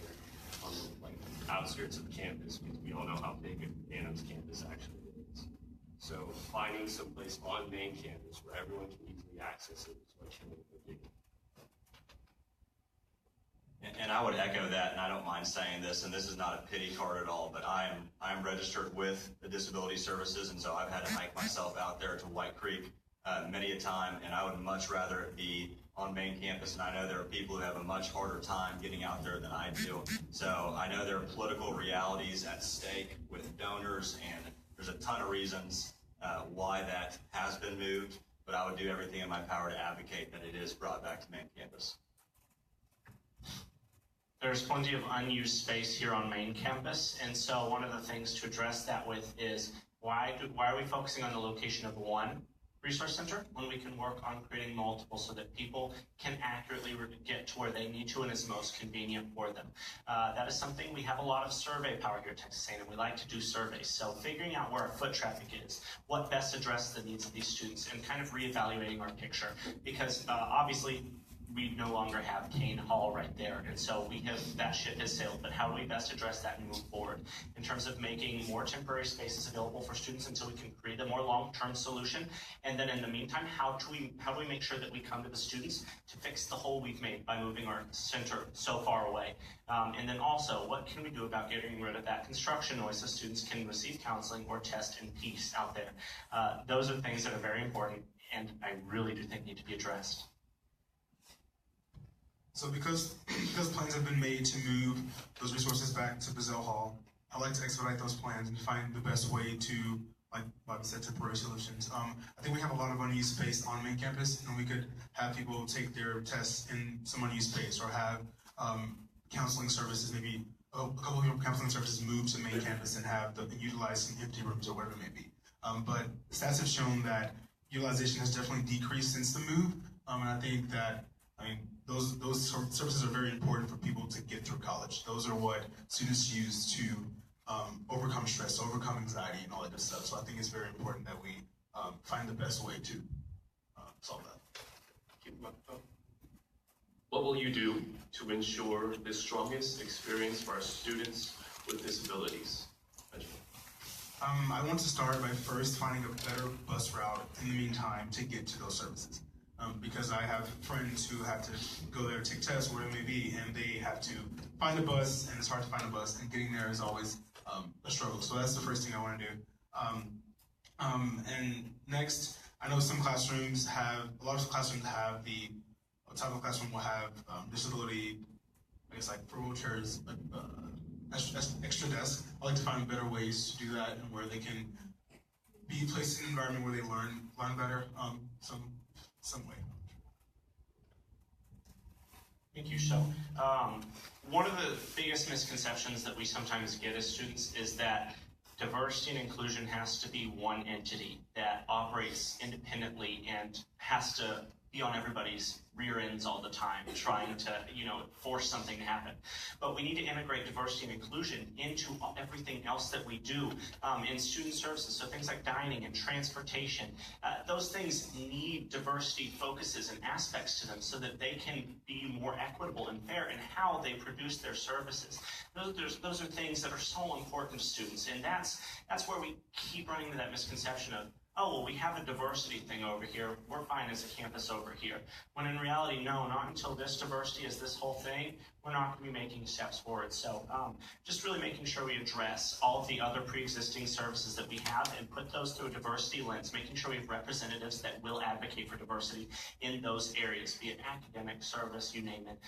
on the outskirts of the campus, because we all know how big A&M's campus actually is. So finding someplace on main campus where everyone can easily access it is what Killian would do. And I would echo that, and I don't mind saying this, and this is not a pity card at all, but I am registered with the Disability Services, and so I've had to hike myself out there to White Creek many a time, and I would much rather it be on main campus, and I know there are people who have a much harder time getting out there than I do. So I know there are political realities at stake with donors, and there's a ton of reasons why that has been moved, but I would do everything in my power to advocate that it is brought back to main campus. There's plenty of unused space here on main campus, and so one of the things to address that with is why are we focusing on the location of one resource center when we can work on creating multiple so that people can accurately get to where they need to and is most convenient for them. That is something we have a lot of survey power here at Texas A&M. We like to do surveys, so figuring out where our foot traffic is, what best addresses the needs of these students, and kind of reevaluating our picture, because obviously we no longer have Kane Hall right there, and so that ship has sailed. But how do we best address that and move forward in terms of making more temporary spaces available for students until we can create a more long-term solution? And then in the meantime, how do we make sure that we come to the students to fix the hole we've made by moving our center so far away? And then also, what can we do about getting rid of that construction noise so students can receive counseling or test in peace out there? Those are things that are very important, and I really do think need to be addressed. So because plans have been made to move those resources back to Bazell Hall, I'd like to expedite those plans and find the best way to, like Bobby said, temporary solutions. I think we have a lot of unused space on main campus, and we could have people take their tests in some unused space, or have counseling services, maybe a couple of counseling services move to main campus and utilize some empty rooms or whatever it may be. But stats have shown that utilization has definitely decreased since the move, and I think that, those services are very important for people to get through college. Those are what students use to overcome stress, overcome anxiety, and all that good stuff. So I think it's very important that we find the best way to solve that. Keep them up. What will you do to ensure the strongest experience for our students with disabilities? I want to start by first finding a better bus route in the meantime to get to those services. Because I have friends who have to go there, take tests, whatever it may be, and they have to find a bus, and it's hard to find a bus, and getting there is always a struggle. So that's the first thing I want to do. And next, I know some classrooms have, a lot of classrooms have the type of classroom will have disability, I guess like for wheelchairs, like extra desks. I like to find better ways to do that and where they can be placed in an environment where they learn better some way. Thank you. So, one of the biggest misconceptions that we sometimes get as students is that diversity and inclusion has to be one entity that operates independently and has to be on everybody's rear ends all the time, trying to, force something to happen. But we need to integrate diversity and inclusion into everything else that we do in student services. So things like dining and transportation, those things need diversity focuses and aspects to them so that they can be more equitable and fair in how they produce their services. Those are things that are so important to students, and that's where we keep running into that misconception of, oh, well, we have a diversity thing over here, we're fine as a campus over here. When in reality, no, not until this diversity is this whole thing, we're not going to be making steps forward. So just really making sure we address all of the other pre-existing services that we have and put those through a diversity lens, making sure we have representatives that will advocate for diversity in those areas, be it academic, service, you name it.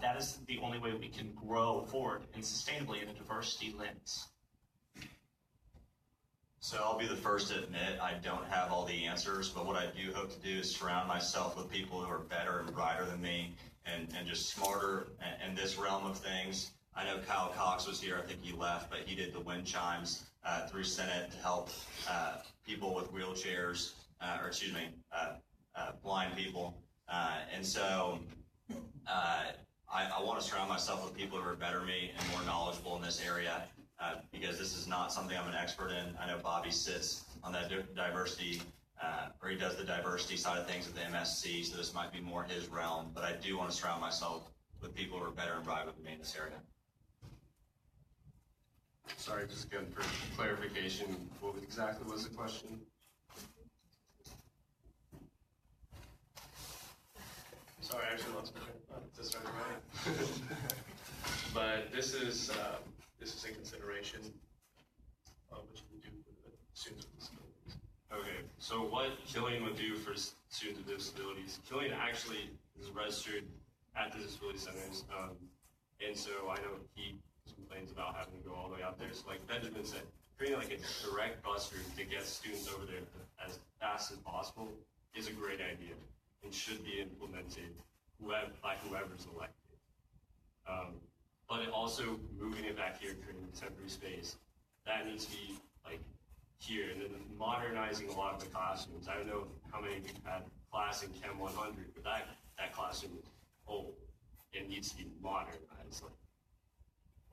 That is the only way we can grow forward and sustainably in a diversity lens. So I'll be the first to admit I don't have all the answers, but what I do hope to do is surround myself with people who are better and brighter than me and just smarter in this realm of things. I know Kyle Cox was here, I think he left, but he did the wind chimes through Senate to help people with wheelchairs, blind people. And so I want to surround myself with people who are better than me and more knowledgeable in this area. Because this is not something I'm an expert in. I know Bobby sits on that diversity, or he does the diversity side of things at the MSC, so this might be more his realm, but I do want to surround myself with people who are better and brighter than me in this area. Sorry, just again for clarification, what exactly was the question? Sorry, I actually lost my train of thought. This right. But this is in consideration of what you would do for the students with disabilities. Okay, so what Killian would do for students with disabilities, Killian actually is registered at the disability centers, and so I know he complains about having to go all the way out there. So like Benjamin said, creating like a direct bus route to get students over there as fast as possible is a great idea and should be implemented by whoever's elected. But also moving it back here, creating a temporary space, that needs to be like here, and then modernizing a lot of the classrooms. I don't know how many of you had class in Chem 100, but that classroom is old. It needs to be modernized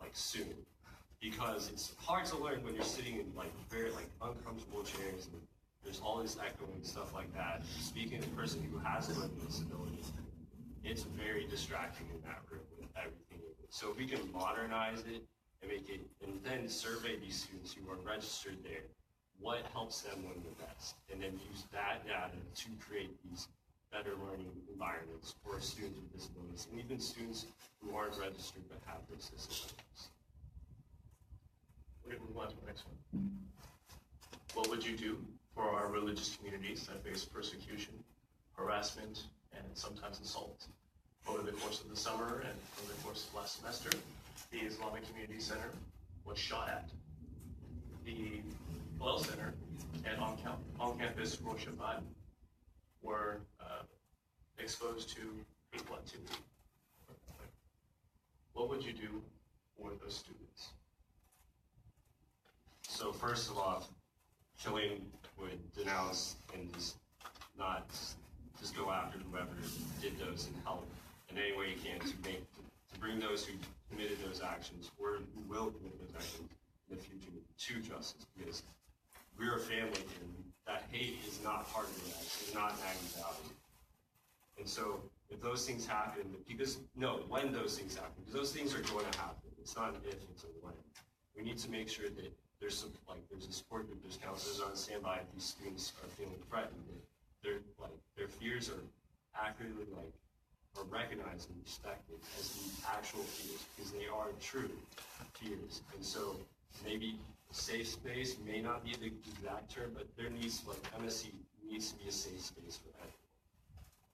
like soon, because it's hard to learn when you're sitting in like very like uncomfortable chairs and there's all this echoing and stuff like that. Speaking as a person who has a learning disability, it's very distracting in that room with everything. So if we can modernize it and make it, and then survey these students who are registered there, what helps them learn the best, and then use that data to create these better learning environments for students with disabilities, and even students who aren't registered but have those disabilities. We're going to move on to the next one. What would you do for our religious communities that face persecution, harassment, and sometimes assault? Over the course of the summer and over the course of last semester, the Islamic Community Center was shot at. The Hillel Center and on-campus Rosh Hashanah were exposed to hateful activity. What would you do for those students? So first of all, Killian would denounce and not just go after whoever did those and help in any way you can to bring those who committed those actions or who will commit those actions in the future to justice, because we're a family and that hate is not part of that. It's not an aggregate value. And so if those things happen, when those things happen, because those things are going to happen. It's not an if, it's a when. We need to make sure that there's a support group, there's counselors on standby if these students are feeling threatened. Their fears are accurately are recognized and respected as the actual fears, because they are true fears. And so maybe safe space may not be the exact term, but there needs, MSC needs to be a safe space for everyone.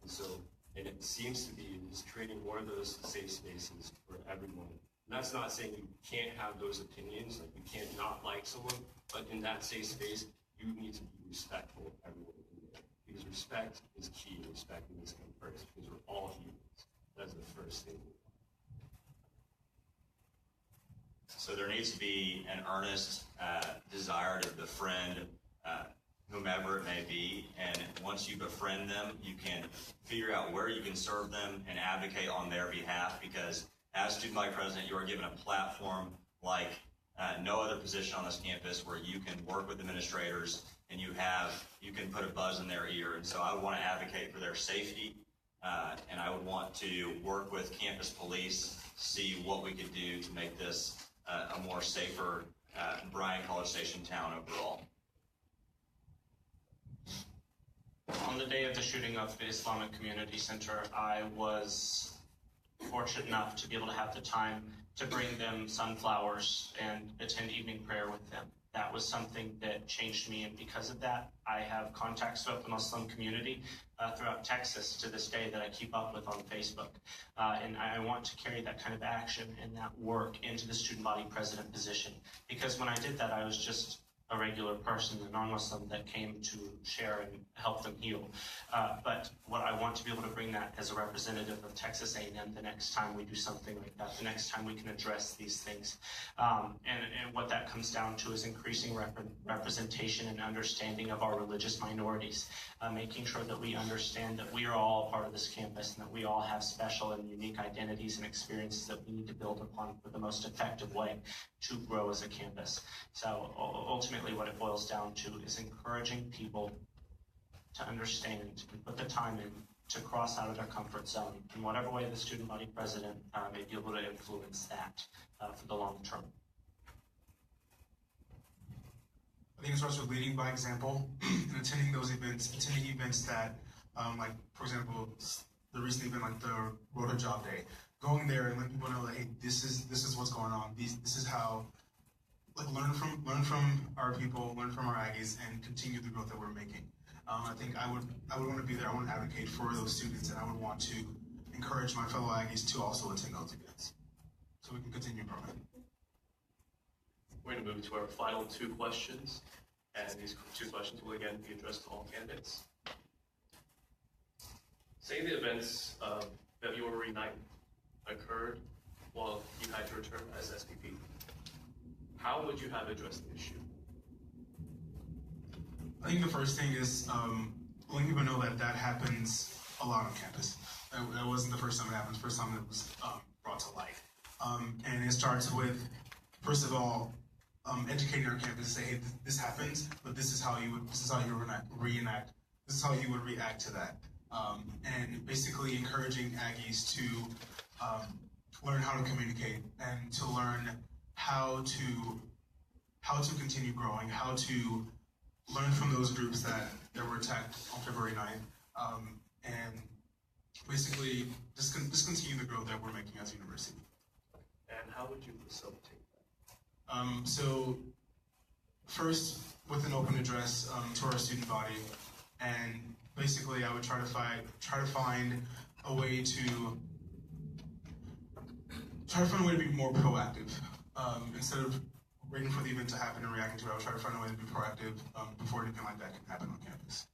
And so, and it seems to be just creating more of those safe spaces for everyone. And that's not saying you can't have those opinions, you can't not like someone, but in that safe space, you need to be respectful of everyone in there. Because respect is key, respect needs to come first, because we're all humans. That's the first thing. So there needs to be an earnest desire to befriend whomever it may be, and once you befriend them, you can figure out where you can serve them and advocate on their behalf, because as student body president, you are given a platform like no other position on this campus where you can work with administrators and you can put a buzz in their ear. And so I would want to advocate for their safety, and I would want to work with campus police, see what we could do to make this a more safer Bryan College Station town overall. On the day of the shooting of the Islamic Community Center, I was fortunate enough to be able to have the time to bring them sunflowers and attend evening prayer with them. That was something that changed me, and because of that, I have contacts throughout the Muslim community throughout Texas to this day that I keep up with on Facebook. And I want to carry that kind of action and that work into the student body president position, because when I did that, I was just a regular person, a non-Muslim that came to share and help them heal. But what I want to be able to bring that as a representative of Texas A&M the next time we do something like that, the next time we can address these things. And what that comes down to is increasing representation and understanding of our religious minorities, making sure that we understand that we are all a part of this campus and that we all have special and unique identities and experiences that we need to build upon for the most effective way to grow as a campus. So ultimately what it boils down to is encouraging people to understand and put the time in to cross out of their comfort zone in whatever way the student body president may be able to influence that for the long term. I think it starts with leading by example and attending those events, that, like, for example, the recent event like the Road to Job Day, going there and letting people know that, hey, this is what's going on. This is how, like, learn from our people, learn from our Aggies, and continue the growth that we're making. I think I would want to be there. I want to advocate for those students, and I would want to encourage my fellow Aggies to also attend those events, so we can continue growing. We're going to move to our final two questions, and these two questions will again be addressed to all candidates. Say the events of February 9th occurred while you had your term as SBP. How would you have addressed the issue? I think the first thing is letting people know that happens a lot on campus. That wasn't the first time it happened. The first time it was brought to light. And it starts with, first of all, educating our campus to say, hey, this happens, but this is how you would react to that. And basically encouraging Aggies to learn how to communicate and to learn how to continue growing, how to learn from those groups that were attacked on February 9th, and basically just continue the growth that we're making as a university. And how would you facilitate that? So first, with an open address to our student body, and basically I would try to find a way to be more proactive. Instead of waiting for the event to happen and reacting to it, I would try to find a way to be proactive before anything like that can happen on campus.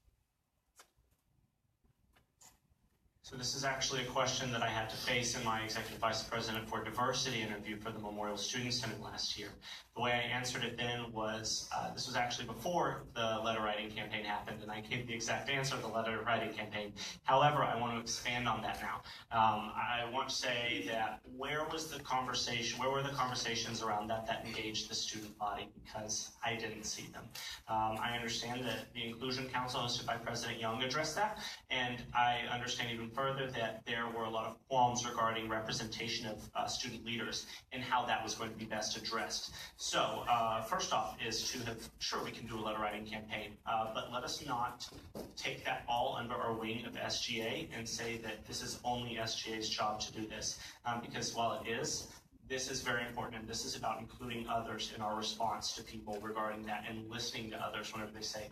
So this is actually a question that I had to face in my Executive Vice President for Diversity interview for the Memorial Student Senate last year. The way I answered it then was, this was actually before the letter writing campaign happened, and I I gave the exact answer of the letter writing campaign. However, I want to expand on that now. I want to say that where were the conversations around that engaged the student body, because I didn't see them. I understand that the Inclusion Council hosted by President Young addressed that, and I understand even further that there were a lot of qualms regarding representation of student leaders and how that was going to be best addressed. So first off is to have, sure, we can do a letter writing campaign, but let us not take that all under our wing of SGA and say that this is only SGA's job to do this, because while it is, this is very important, and this is about including others in our response to people regarding that and listening to others whenever they say,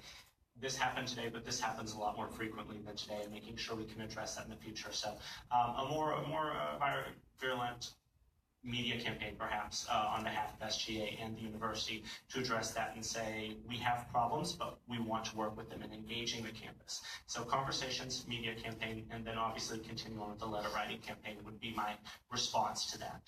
this happened today, but this happens a lot more frequently than today, and making sure we can address that in the future. So a more virulent media campaign, perhaps, on behalf of SGA and the university to address that and say, we have problems, but we want to work with them in engaging the campus. So conversations, media campaign, and then obviously continue on with the letter writing campaign would be my response to that.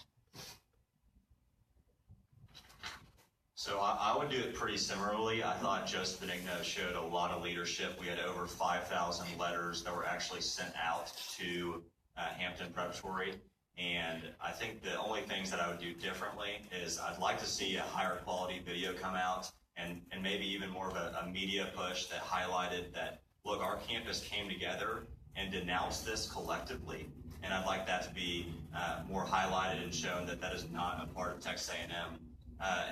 So I would do it pretty similarly. I thought Joseph Benigno showed a lot of leadership. We had over 5,000 letters that were actually sent out to Hampton Preparatory. And I think the only things that I would do differently is I'd like to see a higher quality video come out and maybe even more of a media push that highlighted that, look, our campus came together and denounced this collectively. And I'd like that to be more highlighted and shown that that is not a part of Texas A&M.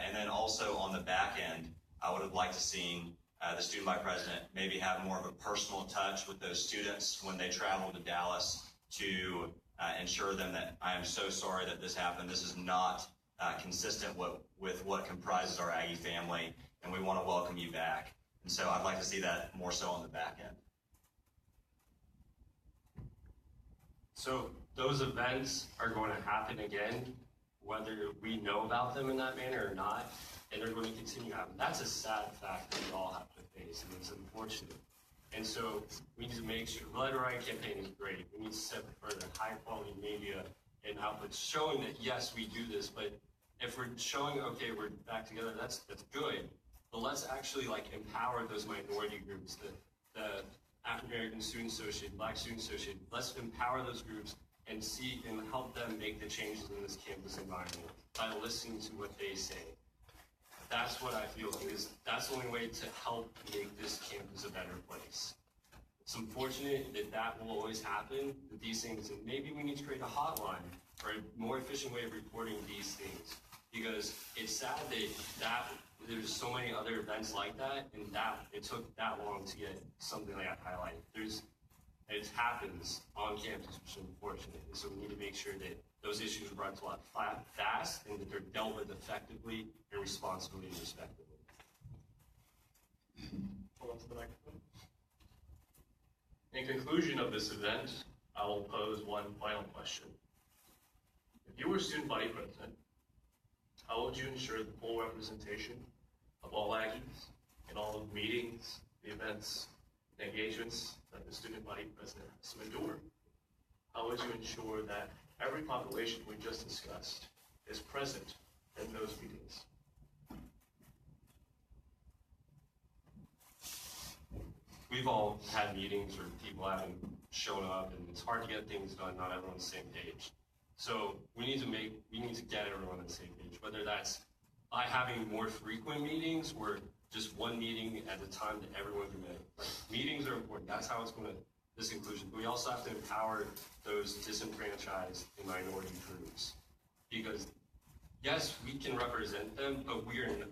And then also on the back end, I would have liked to see the student body president maybe have more of a personal touch with those students when they travel to Dallas to ensure them that I am so sorry that this happened. This is not consistent with what comprises our Aggie family, and we want to welcome you back. And so I'd like to see that more so on the back end. So those events are going to happen again, whether we know about them in that manner or not, and they're going to continue happening. That's a sad fact that we all have to face, and it's unfortunate. And so we need to make sure the letter writing campaign is great. We need to set further high quality media and outlets showing that yes, we do this, but if we're showing, okay, we're back together, that's good. But let's actually empower those minority groups, the African American Student Association, Black Student Association. Let's empower those groups and see and help them make the changes in this campus environment by listening to what they say. That's what I feel, because that's the only way to help make this campus a better place. It's unfortunate that that will always happen, that these things, and maybe we need to create a hotline or a more efficient way of reporting these things, because it's sad that there's so many other events like that, and that it took that long to get something like that highlighted. It happens on campus, which is unfortunate, and so we need to make sure that those issues are brought to light fast and that they're dealt with effectively and responsibly and respectively. Hold on to the microphone. In conclusion of this event, I will pose one final question. If you were student body president, how would you ensure the full representation of all Aggies in all the meetings, the events, and engagements that the student body president has to endure? How would you ensure that every population we just discussed is present in those meetings? We've all had meetings where people haven't shown up, and it's hard to get things done, not everyone's on the same page. So we need to get everyone on the same page, whether that's by having more frequent meetings or just one meeting at a time that everyone can make. Meetings are important. That's how it's going to, this inclusion. But we also have to empower those disenfranchised and minority groups, because yes, we can represent them, but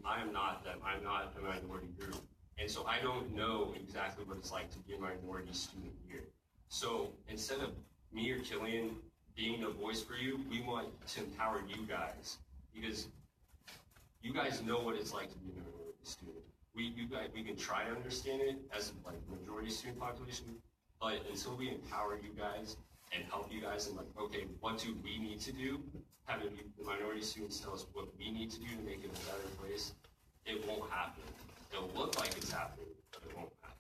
I am not them. I'm not a minority group. And so I don't know exactly what it's like to be a minority student here. So instead of me or Killian being the voice for you, we want to empower you guys, because you guys know what it's like to be a minority student. We can try to understand it as majority student population, but until we empower you guys and help you guys and okay, what do we need to do? Having the minority students tell us what we need to do to make it a better place, it won't happen. It'll look like it's happening, but it won't happen.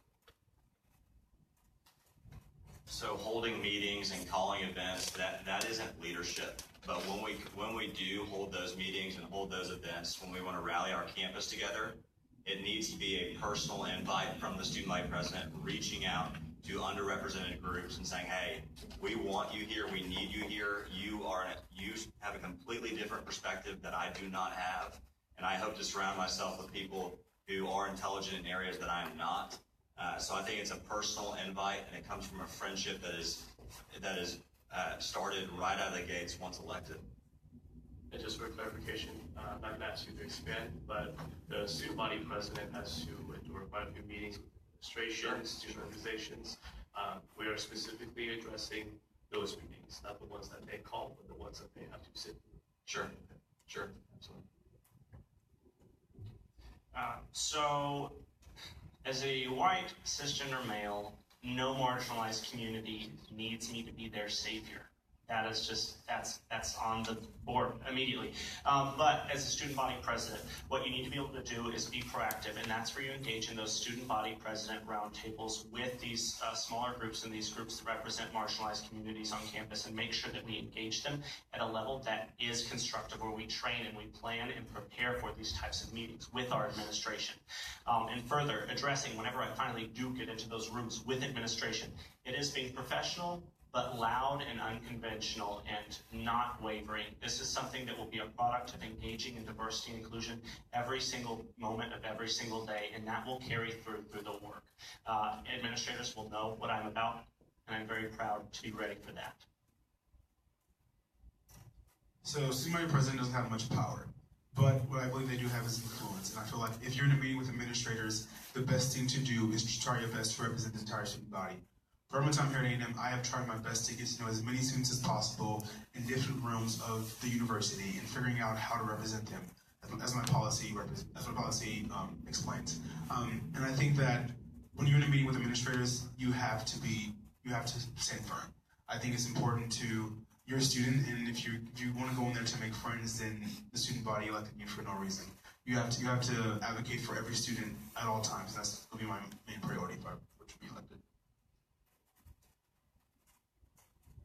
So holding meetings and calling events, that isn't leadership. But when we do hold those meetings and hold those events, when we want to rally our campus together, it needs to be a personal invite from the student body president reaching out to underrepresented groups and saying, hey, we want you here, we need you here, you have a completely different perspective that I do not have, and I hope to surround myself with people who are intelligent in areas that I am not. So I think it's a personal invite, and it comes from a friendship that is started right out of the gates once elected. And just for clarification, I'm not going to ask you to expand, but the student body president has to endure quite a few meetings with administration, student organizations. We are specifically addressing those meetings, not the ones that they call, but the ones that they have to sit through. Sure, absolutely. So, as a white cisgender male, no marginalized community needs me to be their savior. That is just, that's on the board immediately. But as a student body president, what you need to be able to do is be proactive, and that's where you engage in those student body president roundtables with these smaller groups and these groups that represent marginalized communities on campus, and make sure that we engage them at a level that is constructive, where we train and we plan and prepare for these types of meetings with our administration. And further, addressing, whenever I finally do get into those rooms with administration, it is being professional, but loud and unconventional and not wavering. This is something that will be a product of engaging in diversity and inclusion every single moment of every single day, and that will carry through the work. Administrators will know what I'm about, and I'm very proud to be ready for that. So student body president doesn't have much power, but what I believe they do have is influence. And I feel like if you're in a meeting with administrators, the best thing to do is to try your best to represent the entire student body. For my time here at A&M, I have tried my best to get to know as many students as possible in different rooms of the university and figuring out how to represent them, as my policy explains. And I think that when you're in a meeting with administrators, you have to stand firm. I think it's important to you're a student, and if you want to go in there to make friends, then the student body elected you for no reason. You have to advocate for every student at all times. And that's going to be my main priority if I were to be elected.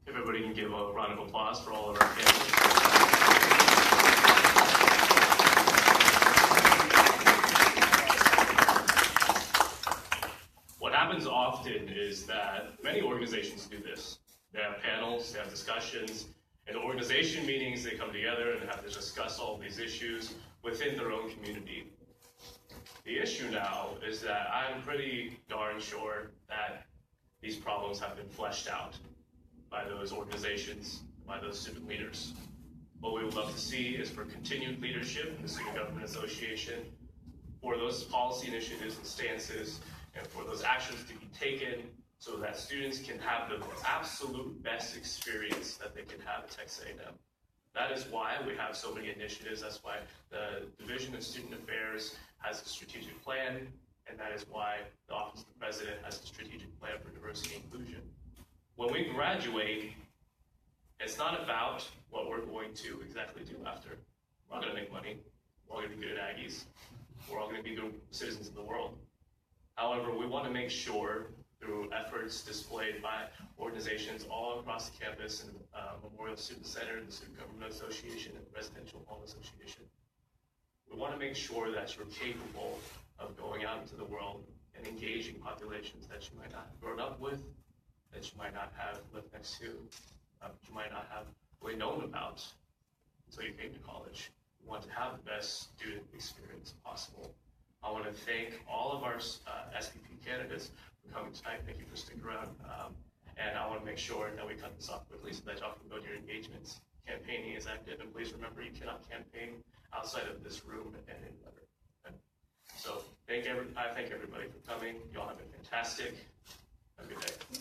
Everybody can give a round of applause for all of our candidates. What happens often is that many organizations do this. They have panels, they have discussions. In organization meetings, they come together and have to discuss all these issues within their own community. The issue now is that I'm pretty darn sure that these problems have been fleshed out by those organizations, by those student leaders. What we would love to see is for continued leadership in the Student Government Association, for those policy initiatives and stances, and for those actions to be taken so that students can have the absolute best experience that they can have at Texas A&M. That is why we have so many initiatives. That's why the Division of Student Affairs has a strategic plan, and that is why the Office of the President has a strategic plan for diversity and inclusion. When we graduate, it's not about what we're going to exactly do after. We're all going to make money. We're all going to be good Aggies. We're all going to be good citizens of the world. However, we want to make sure, through efforts displayed by organizations all across the campus, and Memorial Student Center, the Student Government Association, and the Residential Home Association, we want to make sure that you're capable of going out into the world and engaging populations that you might not have grown up with, that you might not have lived next to, that you might not have really known about until you came to college. We want to have the best student experience possible. I want to thank all of our SBP candidates for coming tonight. Thank you for sticking around. And I want to make sure that we cut this off quickly so that y'all can go to your engagements. Campaigning is active, and please remember you cannot campaign outside of this room and in letter. Okay? So I thank everybody for coming. Y'all have been fantastic. Have a good day.